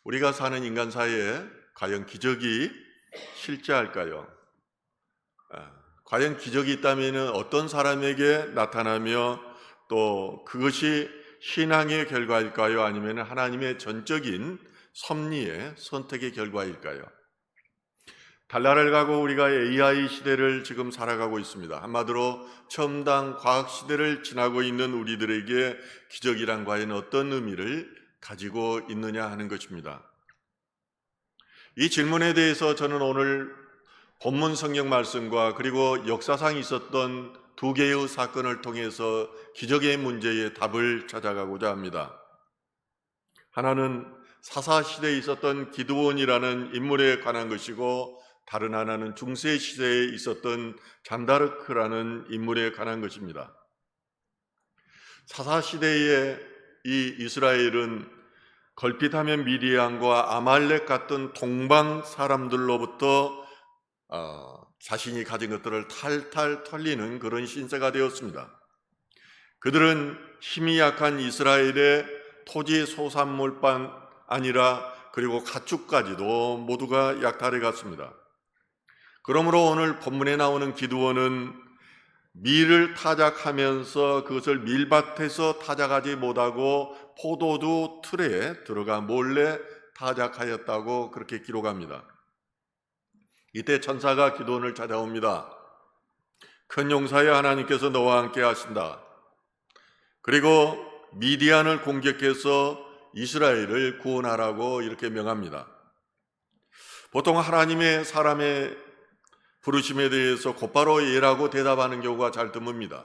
우리가 사는 인간 사이에 과연 기적이 실제할까요? 과연 기적이 있다면 어떤 사람에게 나타나며 또 그것이 신앙의 결과일까요? 아니면 하나님의 전적인 섭리의 선택의 결과일까요? 달나라를 가고 우리가 AI 시대를 지금 살아가고 있습니다. 한마디로 첨단 과학 시대를 지나고 있는 우리들에게 기적이란 과연 어떤 의미를 가지고 있느냐 하는 것입니다. 이 질문에 대해서 저는 오늘 본문 성경 말씀과 그리고 역사상 있었던 두 개의 사건을 통해서 기적의 문제의 답을 찾아가고자 합니다. 하나는 사사시대에 있었던 기드온이라는 인물에 관한 것이고 다른 하나는 중세시대에 있었던 잔다르크라는 인물에 관한 것입니다. 사사시대의 이 이스라엘은 걸핏하면 미디안과 아말렉 같은 동방 사람들로부터 자신이 가진 것들을 탈탈 털리는 그런 신세가 되었습니다. 그들은 힘이 약한 이스라엘의 토지 소산물뿐 아니라 그리고 가축까지도 모두가 약탈해 갔습니다. 그러므로 오늘 본문에 나오는 기드온은 밀을 타작하면서 그것을 밀밭에서 타작하지 못하고 포도주 틀에 들어가 몰래 타작하였다고 그렇게 기록합니다. 이때 천사가 기드온을 찾아옵니다. 큰 용사여, 하나님께서 너와 함께 하신다. 그리고 미디안을 공격해서 이스라엘을 구원하라고 이렇게 명합니다. 보통 하나님의 사람의 부르심에 대해서 곧바로 예라고 대답하는 경우가 잘 드뭅니다.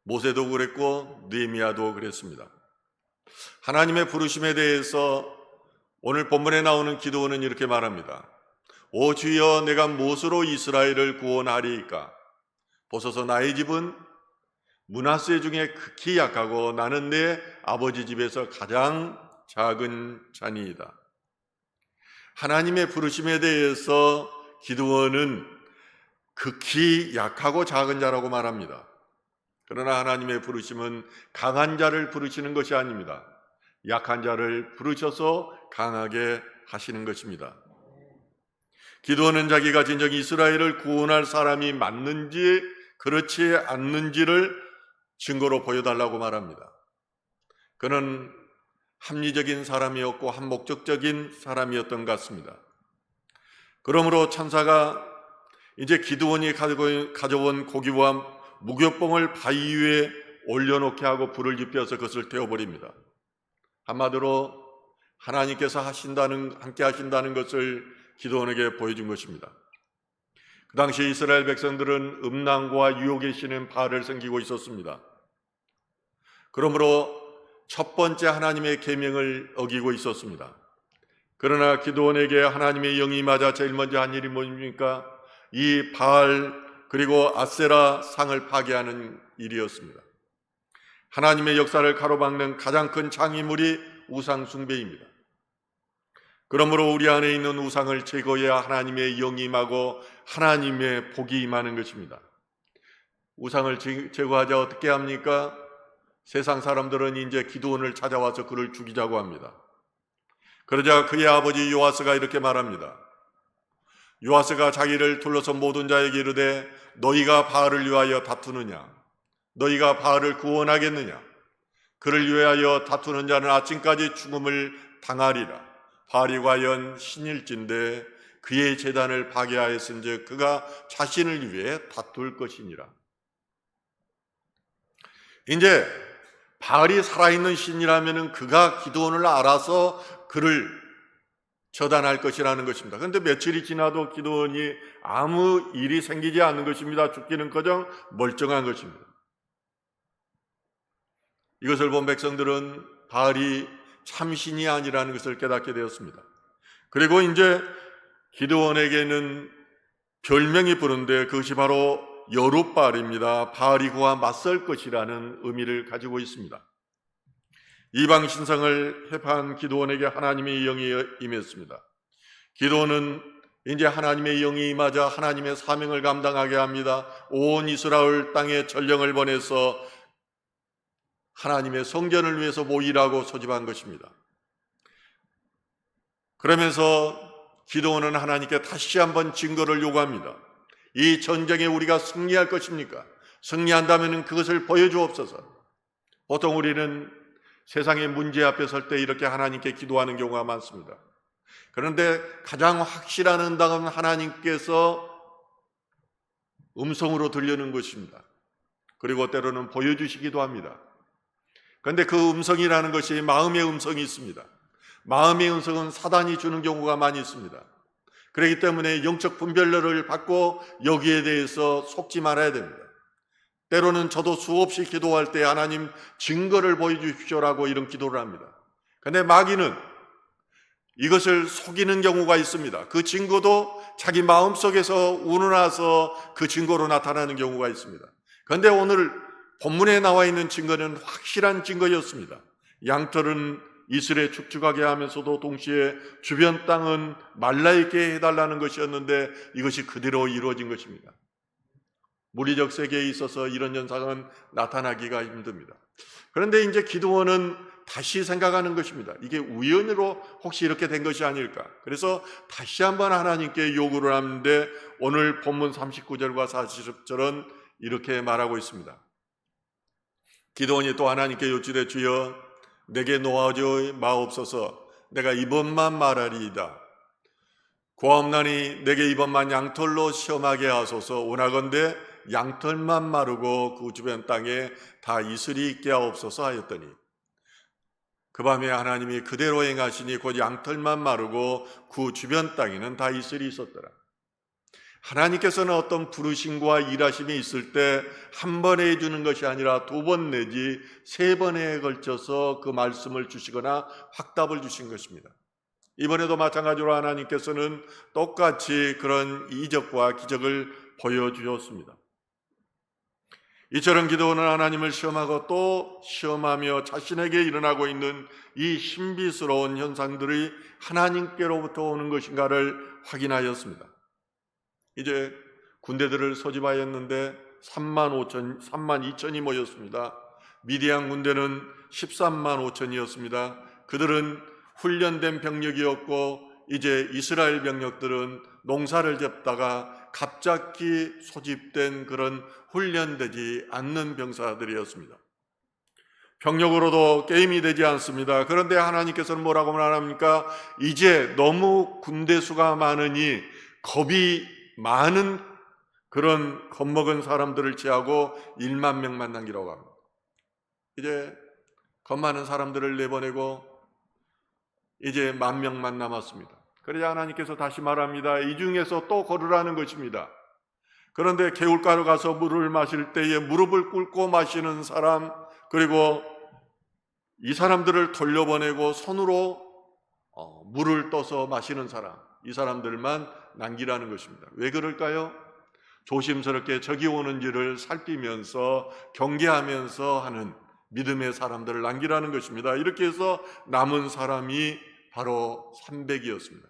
모세도 그랬고 느헤미야도 그랬습니다. 하나님의 부르심에 대해서 오늘 본문에 나오는 기드온은 이렇게 말합니다. 오 주여, 내가 무엇으로 이스라엘을 구원하리이까? 보소서, 나의 집은 므낫세 중에 극히 약하고 나는 내 아버지 집에서 가장 작은 자니이다. 하나님의 부르심에 대해서 기드온은 극히 약하고 작은 자라고 말합니다. 그러나 하나님의 부르심은 강한 자를 부르시는 것이 아닙니다. 약한 자를 부르셔서 강하게 하시는 것입니다. 기드온은 자기가 진정 이스라엘을 구원할 사람이 맞는지 그렇지 않는지를 증거로 보여달라고 말합니다. 그는 합리적인 사람이었고 한목적적인 사람이었던 것 같습니다. 그러므로 천사가 이제 기드온이 가져온 고기와 무교봉을 바위 위에 올려놓게 하고 불을 지펴서 그것을 태워버립니다. 한마디로 하나님께서 함께 하신다는 것을 기드온에게 보여준 것입니다. 그 당시 이스라엘 백성들은 음란과 유혹의 신인 바알을 섬기고 있었습니다. 그러므로 첫 번째 하나님의 계명을 어기고 있었습니다. 그러나 기드온에게 하나님의 영이 임하자 제일 먼저 한 일이 뭡니까? 이 바알 그리고 아세라 상을 파괴하는 일이었습니다. 하나님의 역사를 가로막는 가장 큰 장애물이 우상 숭배입니다. 그러므로 우리 안에 있는 우상을 제거해야 하나님의 영이 임하고 하나님의 복이 임하는 것입니다. 우상을 제거하자 어떻게 합니까? 세상 사람들은 이제 기드온을 찾아와서 그를 죽이자고 합니다. 그러자 그의 아버지 요아스가 이렇게 말합니다. 요아스가 자기를 둘러서 모든 자에게 이르되 너희가 바알을 위하여 다투느냐? 너희가 바알을 구원하겠느냐? 그를 위하여 다투는 자는 아침까지 죽음을 당하리라. 바알이 과연 신일진데 그의 제단을 파괴하였은즉 그가 자신을 위해 다툴 것이니라. 이제 바알이 살아있는 신이라면 그가 기드온을 알아서 그를 처단할 것이라는 것입니다. 그런데 며칠이 지나도 기드온이 아무 일이 생기지 않는 것입니다. 죽기는커녕 멀쩡한 것입니다. 이것을 본 백성들은 바알이 참신이 아니라는 것을 깨닫게 되었습니다. 그리고 이제 기드온에게는 별명이 부른데 그것이 바로 여룻바알입니다. 바알이 그와 맞설 것이라는 의미를 가지고 있습니다. 이방 신상을 회파한 기드온에게 하나님의 영이 임했습니다. 기드온은 이제 하나님의 영이 임하자 하나님의 사명을 감당하게 합니다. 온 이스라엘 땅에 전령을 보내서 하나님의 성전을 위해서 모이라고 소집한 것입니다. 그러면서 기도원은 하나님께 다시 한번 증거를 요구합니다. 이 전쟁에 우리가 승리할 것입니까? 승리한다면 그것을 보여주옵소서. 보통 우리는 세상의 문제 앞에 설 때 이렇게 하나님께 기도하는 경우가 많습니다. 그런데 가장 확실한 응답은 하나님께서 음성으로 들려는 것입니다. 그리고 때로는 보여주시기도 합니다. 그런데 그 음성이라는 것이 마음의 음성이 있습니다. 마음의 음성은 사단이 주는 경우가 많이 있습니다. 그렇기 때문에 영적 분별력을 받고 여기에 대해서 속지 말아야 됩니다. 때로는 저도 수없이 기도할 때 하나님 증거를 보여주십시오라고 이런 기도를 합니다. 그런데 마귀는 이것을 속이는 경우가 있습니다. 그 증거도 자기 마음속에서 우러나서 그 증거로 나타나는 경우가 있습니다. 그런데 오늘 본문에 나와 있는 증거는 확실한 증거였습니다. 양털은 이슬에 축축하게 하면서도 동시에 주변 땅은 말라있게 해달라는 것이었는데 이것이 그대로 이루어진 것입니다. 물리적 세계에 있어서 이런 현상은 나타나기가 힘듭니다. 그런데 이제 기드온은 다시 생각하는 것입니다. 이게 우연으로 혹시 이렇게 된 것이 아닐까? 그래서 다시 한번 하나님께 요구를 하는데 오늘 본문 39절과 40절은 이렇게 말하고 있습니다. 기드온이 또 하나님께 여쭈되 주여 내게 놓아져 마옵소서. 내가 이번만 말하리이다. 고함나니 내게 이번만 양털로 시험하게 하소서. 원하건대 양털만 마르고 그 주변 땅에 다 이슬이 있게 하옵소서 하였더니 그 밤에 하나님이 그대로 행하시니 곧 양털만 마르고 그 주변 땅에는 다 이슬이 있었더라. 하나님께서는 어떤 부르심과 일하심이 있을 때 한 번에 해주는 것이 아니라 2번 내지 3번에 걸쳐서 그 말씀을 주시거나 확답을 주신 것입니다. 이번에도 마찬가지로 하나님께서는 똑같이 그런 이적과 기적을 보여주셨습니다. 이처럼 기도는 하나님을 시험하고 또 시험하며 자신에게 일어나고 있는 이 신비스러운 현상들이 하나님께로부터 오는 것인가를 확인하였습니다. 이제 군대들을 소집하였는데 3만 2천이 모였습니다. 미디안 군대는 13만 5천이었습니다. 그들은 훈련된 병력이었고 이제 이스라엘 병력들은 농사를 짓다가 갑자기 소집된 그런 훈련되지 않는 병사들이었습니다. 병력으로도 게임이 되지 않습니다. 그런데 하나님께서는 뭐라고 말합니까? 이제 너무 군대 수가 많으니 겁이 많은 그런 겁먹은 사람들을 제하고 1만 명만 남기라고 합니다. 이제 겁 많은 사람들을 내보내고 이제 1만 명만 남았습니다. 그러자 하나님께서 다시 말합니다. 이 중에서 또 걸으라는 것입니다. 그런데 개울가로 가서 물을 마실 때에 무릎을 꿇고 마시는 사람, 그리고 이 사람들을 돌려보내고 손으로 물을 떠서 마시는 사람, 이 사람들만 남기라는 것입니다. 왜 그럴까요? 조심스럽게 적이 오는지를 살피면서 경계하면서 하는 믿음의 사람들을 남기라는 것입니다. 이렇게 해서 남은 사람이 바로 300이었습니다.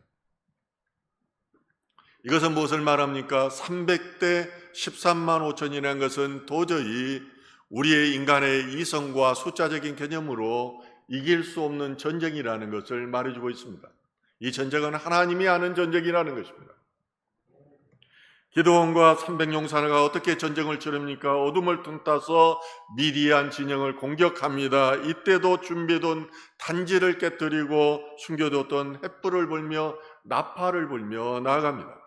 이것은 무엇을 말합니까? 300대 13만 5천이라는 것은 도저히 우리의 인간의 이성과 숫자적인 개념으로 이길 수 없는 전쟁이라는 것을 말해주고 있습니다. 이 전쟁은 하나님이 하는 전쟁이라는 것입니다. 기드온과 300용사가 어떻게 전쟁을 치릅니까? 어둠을 틈타서 미디안 진영을 공격합니다. 이때도 준비해둔 단지를 깨뜨리고 숨겨뒀던 횃불을 불며 나팔을 불며 나아갑니다.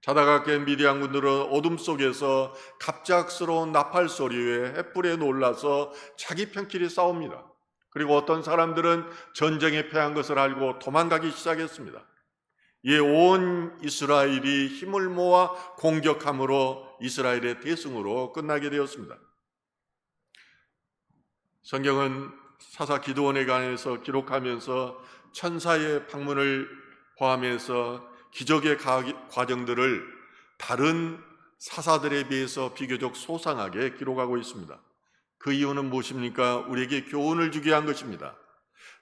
자다가 깬 미디안 군들은 어둠 속에서 갑작스러운 나팔 소리에 횃불에 놀라서 자기 편끼리 싸웁니다. 그리고 어떤 사람들은 전쟁에 패한 것을 알고 도망가기 시작했습니다. 이에 온 이스라엘이 힘을 모아 공격함으로 이스라엘의 대승으로 끝나게 되었습니다. 성경은 사사 기드온에 관해서 기록하면서 천사의 방문을 포함해서 기적의 과정들을 다른 사사들에 비해서 비교적 소상하게 기록하고 있습니다. 그 이유는 무엇입니까? 우리에게 교훈을 주게 한 것입니다.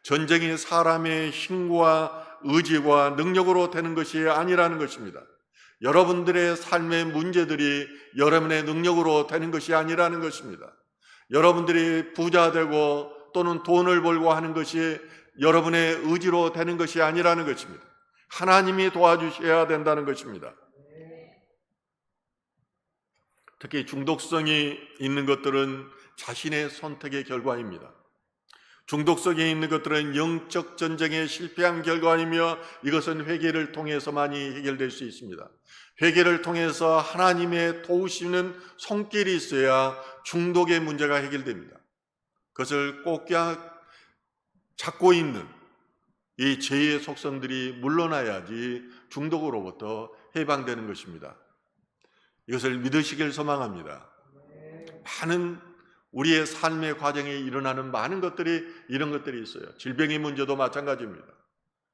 전쟁이 사람의 힘과 의지와 능력으로 되는 것이 아니라는 것입니다. 여러분들의 삶의 문제들이 여러분의 능력으로 되는 것이 아니라는 것입니다. 여러분들이 부자 되고 또는 돈을 벌고 하는 것이 여러분의 의지로 되는 것이 아니라는 것입니다. 하나님이 도와주셔야 된다는 것입니다. 특히 중독성이 있는 것들은 자신의 선택의 결과입니다. 중독성이 있는 것들은 영적 전쟁에 실패한 결과이며 이것은 회개를 통해서만이 해결될 수 있습니다. 회개를 통해서 하나님의 도우시는 손길이 있어야 중독의 문제가 해결됩니다. 그것을 꼭 잡고 있는 이 죄의 속성들이 물러나야지 중독으로부터 해방되는 것입니다. 이것을 믿으시길 소망합니다. 많은 우리의 삶의 과정에 일어나는 많은 것들이 이런 것들이 있어요. 질병의 문제도 마찬가지입니다.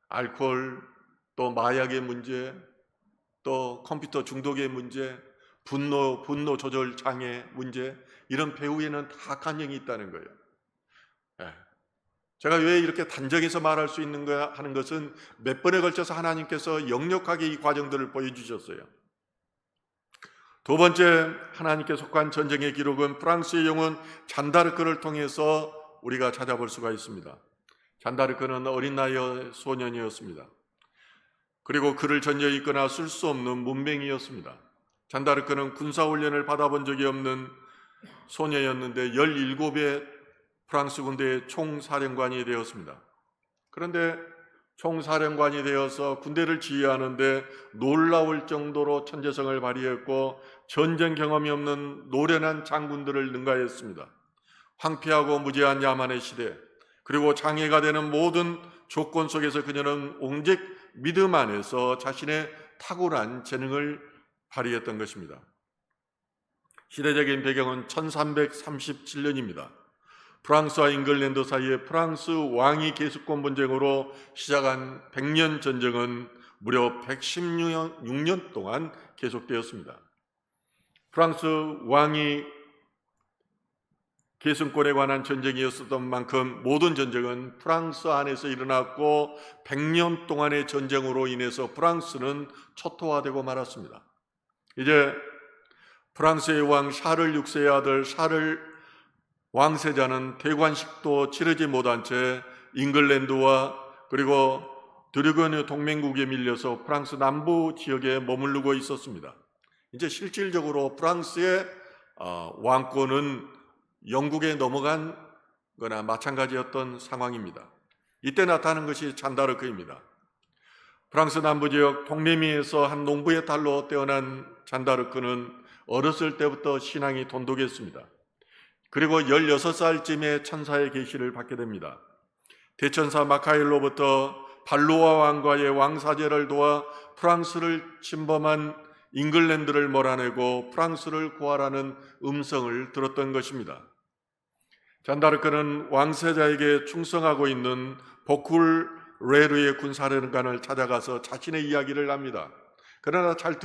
알코올, 또 마약의 문제, 또 컴퓨터 중독의 문제, 분노 조절 장애 문제, 이런 배후에는 다 간증이 있다는 거예요. 제가 왜 이렇게 단정해서 말할 수 있는가 하는 것은 몇 번에 걸쳐서 하나님께서 역력하게 이 과정들을 보여주셨어요. 두 번째, 하나님께 속한 전쟁의 기록은 프랑스의 영혼 잔다르크를 통해서 우리가 찾아볼 수가 있습니다. 잔다르크는 어린 나이의 소년이었습니다. 그리고 그를 전혀 있거나 쓸 수 없는 문맹이었습니다. 잔다르크는 군사훈련을 받아본 적이 없는 소녀였는데 17의 프랑스 군대의 총사령관이 되었습니다. 그런데 총사령관이 되어서 군대를 지휘하는데 놀라울 정도로 천재성을 발휘했고 전쟁 경험이 없는 노련한 장군들을 능가했습니다. 황폐하고 무지한 야만의 시대, 그리고 장애가 되는 모든 조건 속에서 그녀는 오직 믿음 안에서 자신의 탁월한 재능을 발휘했던 것입니다. 시대적인 배경은 1337년입니다. 프랑스와 잉글랜드 사이에 프랑스 왕위 계승권 분쟁으로 시작한 100년 전쟁은 무려 116년 동안 계속되었습니다. 프랑스 왕위 계승권에 관한 전쟁이었던 만큼 모든 전쟁은 프랑스 안에서 일어났고 100년 동안의 전쟁으로 인해서 프랑스는 초토화되고 말았습니다. 이제 프랑스의 왕 샤를 6세의 아들 샤를 왕세자는 대관식도 치르지 못한 채 잉글랜드와 그리고 드르거뉴 동맹국에 밀려서 프랑스 남부 지역에 머무르고 있었습니다. 이제 실질적으로 프랑스의 왕권은 영국에 넘어간 거나 마찬가지였던 상황입니다. 이때 나타나는 것이 잔다르크입니다. 프랑스 남부 지역 동레미에서 한 농부의 딸로 태어난 잔다르크는 어렸을 때부터 신앙이 돈독했습니다. 그리고 16살쯤에 천사의 계시를 받게 됩니다. 대천사 마카엘로부터 발로아 왕과의 왕사제를 도와 프랑스를 침범한 잉글랜드를 몰아내고 프랑스를 구하라는 음성을 들었던 것입니다. 잔다르크는 왕세자에게 충성하고 있는 보쿨 레르의 군사령관을 찾아가서 자신의 이야기를 합니다. 그러나 잘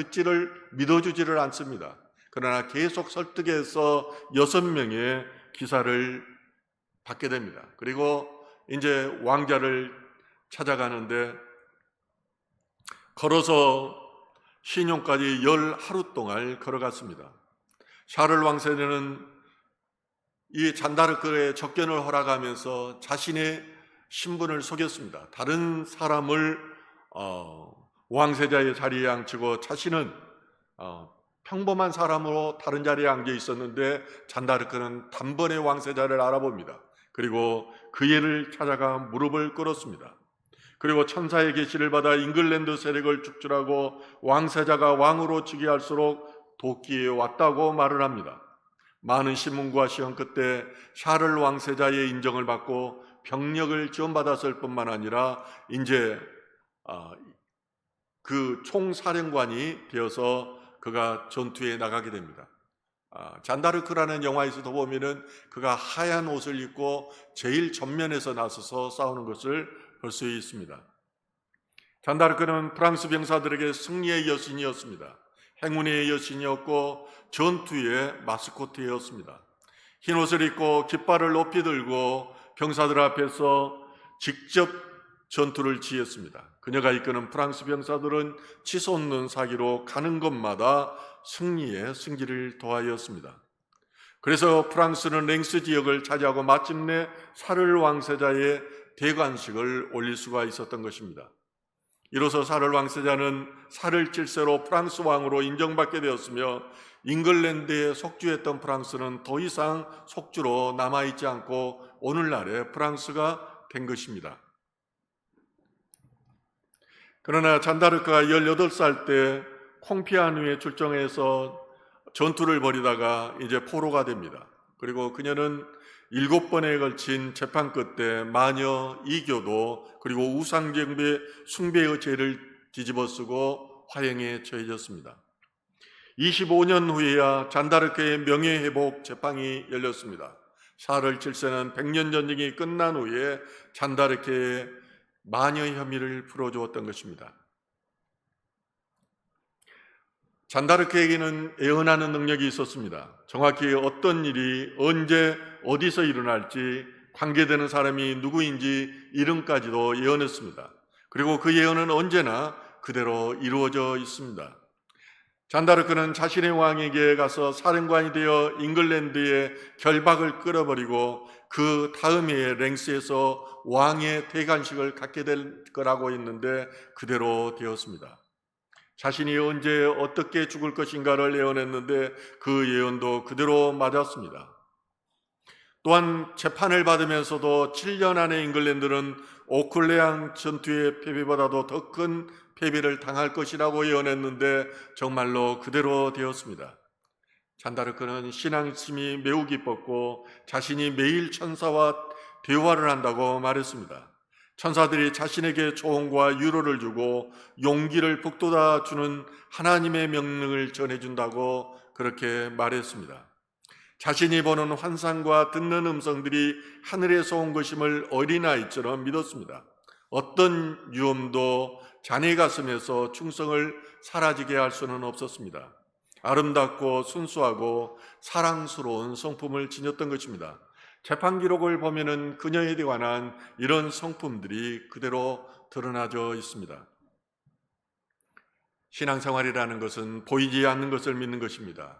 믿어주지를 않습니다. 그러나 계속 설득해서 6명의 기사를 받게 됩니다. 그리고 이제 왕자를 찾아가는데 걸어서 신용까지 10하루 동안 걸어갔습니다. 샤를 왕세자는 이 잔다르크의 접견을 허락하면서 자신의 신분을 속였습니다. 다른 사람을 왕세자의 자리에 앉히고 자신은 평범한 사람으로 다른 자리에 앉아 있었는데 잔다르크는 단번에 왕세자를 알아봅니다. 그리고 그 애를 찾아가 무릎을 꿇었습니다. 그리고 천사의 계시를 받아 잉글랜드 세력을 축출하고 왕세자가 왕으로 즉위할수록 돕기에 왔다고 말을 합니다. 많은 신문과 시험 끝에 샤를 왕세자의 인정을 받고 병력을 지원받았을 뿐만 아니라 이제 그 총사령관이 되어서 그가 전투에 나가게 됩니다. 잔다르크라는 영화에서도 보면은 그가 하얀 옷을 입고 제일 전면에서 나서서 싸우는 것을 볼 수 있습니다. 잔다르크는 프랑스 병사들에게 승리의 여신이었습니다. 행운의 여신이었고 전투의 마스코트였습니다. 흰 옷을 입고 깃발을 높이 들고 병사들 앞에서 직접 전투를 지휘했습니다. 그녀가 이끄는 프랑스 병사들은 치솟는 사기로 가는 곳마다 승리의 승기를 더하였습니다. 그래서 프랑스는 랭스 지역을 차지하고 마침내 샤를 왕세자의 대관식을 올릴 수가 있었던 것입니다. 이로써 샤를 왕세자는 샤를 7세로 프랑스 왕으로 인정받게 되었으며 잉글랜드에 속주했던 프랑스는 더 이상 속주로 남아있지 않고 오늘날의 프랑스가 된 것입니다. 그러나 잔다르크가 18살 때 콩피아누에 출정해서 전투를 벌이다가 이제 포로가 됩니다. 그리고 그녀는 7번에 걸친 재판 끝에 마녀, 이교도 그리고 우상숭배 숭배의 죄를 뒤집어쓰고 화형에 처해졌습니다. 25년 후에야 잔다르크의 명예회복 재판이 열렸습니다. 샤를 7세는 100년 전쟁이 끝난 후에 잔다르크의 마녀 혐의를 풀어주었던 것입니다. 잔다르크에게는 예언하는 능력이 있었습니다. 정확히 어떤 일이 언제 어디서 일어날지, 관계되는 사람이 누구인지 이름까지도 예언했습니다. 그리고 그 예언은 언제나 그대로 이루어져 있습니다. 잔다르크는 자신의 왕에게 가서 사령관이 되어 잉글랜드의 결박을 끌어버리고 그 다음 해에 랭스에서 왕의 대관식을 갖게 될 거라고 했는데 그대로 되었습니다. 자신이 언제 어떻게 죽을 것인가를 예언했는데 그 예언도 그대로 맞았습니다. 또한 재판을 받으면서도 7년 안에 잉글랜드는 오클레앙 전투의 패배보다도 더 큰 패배를 당할 것이라고 예언했는데 정말로 그대로 되었습니다. 잔다르크는 신앙심이 매우 깊었고 자신이 매일 천사와 대화를 한다고 말했습니다. 천사들이 자신에게 조언과 위로를 주고 용기를 북돋아 주는 하나님의 명령을 전해준다고 그렇게 말했습니다. 자신이 보는 환상과 듣는 음성들이 하늘에서 온 것임을 어린아이처럼 믿었습니다. 어떤 유험도 자네 가슴에서 충성을 사라지게 할 수는 없었습니다. 아름답고 순수하고 사랑스러운 성품을 지녔던 것입니다. 재판 기록을 보면은 그녀에 관한 이런 성품들이 그대로 드러나져 있습니다. 신앙생활이라는 것은 보이지 않는 것을 믿는 것입니다.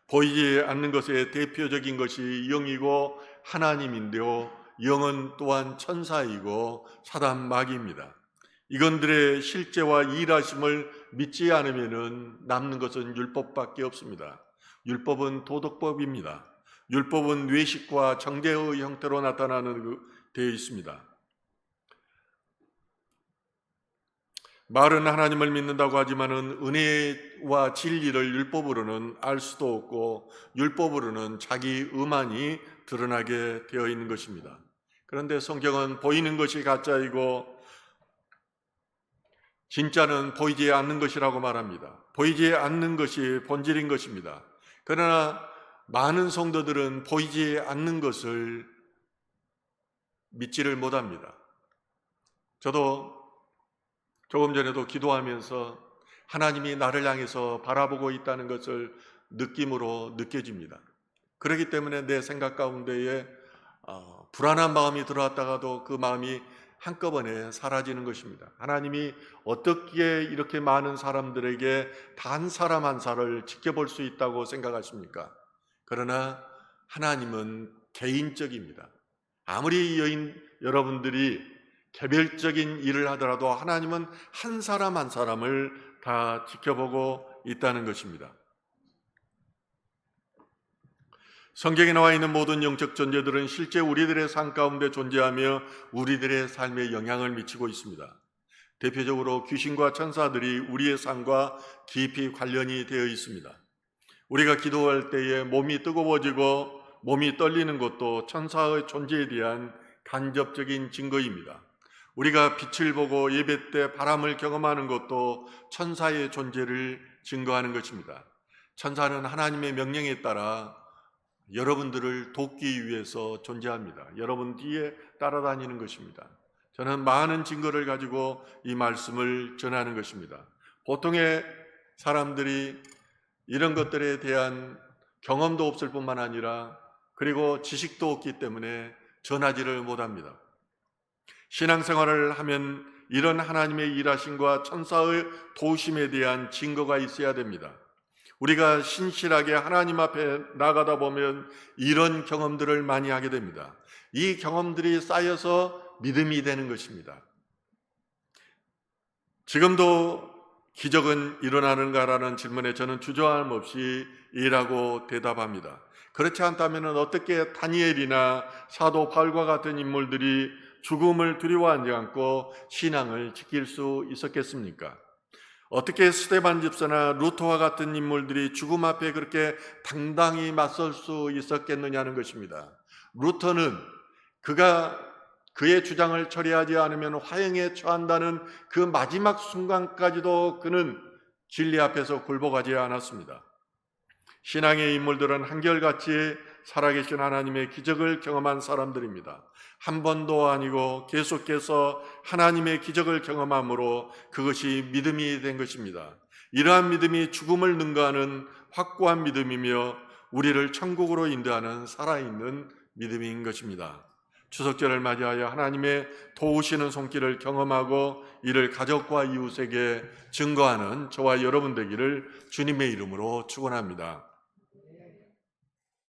보이지 않는 것의 대표적인 것이 영이고 하나님인데요, 영은 또한 천사이고 사단 마귀입니다. 이건들의 실제와 일하심을 믿지 않으면 남는 것은 율법밖에 없습니다. 율법은 도덕법입니다. 율법은 외식과 정죄의 형태로 나타나는 되어 있습니다. 말은 하나님을 믿는다고 하지만은 은혜와 진리를 율법으로는 알 수도 없고 율법으로는 자기 의만이 드러나게 되어 있는 것입니다. 그런데 성경은 보이는 것이 가짜이고 진짜는 보이지 않는 것이라고 말합니다. 보이지 않는 것이 본질인 것입니다. 그러나 많은 성도들은 보이지 않는 것을 믿지를 못합니다. 저도 조금 전에도 기도하면서 하나님이 나를 향해서 바라보고 있다는 것을 느낌으로 느껴집니다. 그렇기 때문에 내 생각 가운데에 불안한 마음이 들어왔다가도 그 마음이 한꺼번에 사라지는 것입니다. 하나님이 어떻게 이렇게 많은 사람들에게 단 사람 한 사람을 지켜볼 수 있다고 생각하십니까? 그러나 하나님은 개인적입니다. 아무리 여러분들이 개별적인 일을 하더라도 하나님은 한 사람 한 사람을 다 지켜보고 있다는 것입니다. 성경에 나와 있는 모든 영적 존재들은 실제 우리들의 삶 가운데 존재하며 우리들의 삶에 영향을 미치고 있습니다. 대표적으로 귀신과 천사들이 우리의 삶과 깊이 관련이 되어 있습니다. 우리가 기도할 때에 몸이 뜨거워지고 몸이 떨리는 것도 천사의 존재에 대한 간접적인 증거입니다. 우리가 빛을 보고 예배 때 바람을 경험하는 것도 천사의 존재를 증거하는 것입니다. 천사는 하나님의 명령에 따라 여러분들을 돕기 위해서 존재합니다. 여러분 뒤에 따라다니는 것입니다. 저는 많은 증거를 가지고 이 말씀을 전하는 것입니다. 보통의 사람들이 이런 것들에 대한 경험도 없을 뿐만 아니라 그리고 지식도 없기 때문에 전하지를 못합니다. 신앙생활을 하면 이런 하나님의 일하심과 천사의 도우심에 대한 증거가 있어야 됩니다. 우리가 신실하게 하나님 앞에 나가다 보면 이런 경험들을 많이 하게 됩니다. 이 경험들이 쌓여서 믿음이 되는 것입니다. 지금도 기적은 일어나는가라는 질문에 저는 주저함 없이 이라고 대답합니다. 그렇지 않다면 어떻게 다니엘이나 사도 바울과 같은 인물들이 죽음을 두려워하지 않고 신앙을 지킬 수 있었겠습니까? 어떻게 스데반 집사나 루터와 같은 인물들이 죽음 앞에 그렇게 당당히 맞설 수 있었겠느냐는 것입니다. 루터는 그의 주장을 처리하지 않으면 화형에 처한다는 그 마지막 순간까지도 그는 진리 앞에서 굴복하지 않았습니다. 신앙의 인물들은 한결같이 살아계신 하나님의 기적을 경험한 사람들입니다. 한 번도 아니고 계속해서 하나님의 기적을 경험함으로 그것이 믿음이 된 것입니다. 이러한 믿음이 죽음을 능가하는 확고한 믿음이며 우리를 천국으로 인도하는 살아있는 믿음인 것입니다. 추석절을 맞이하여 하나님의 도우시는 손길을 경험하고 이를 가족과 이웃에게 증거하는 저와 여러분 되기를 주님의 이름으로 축원합니다.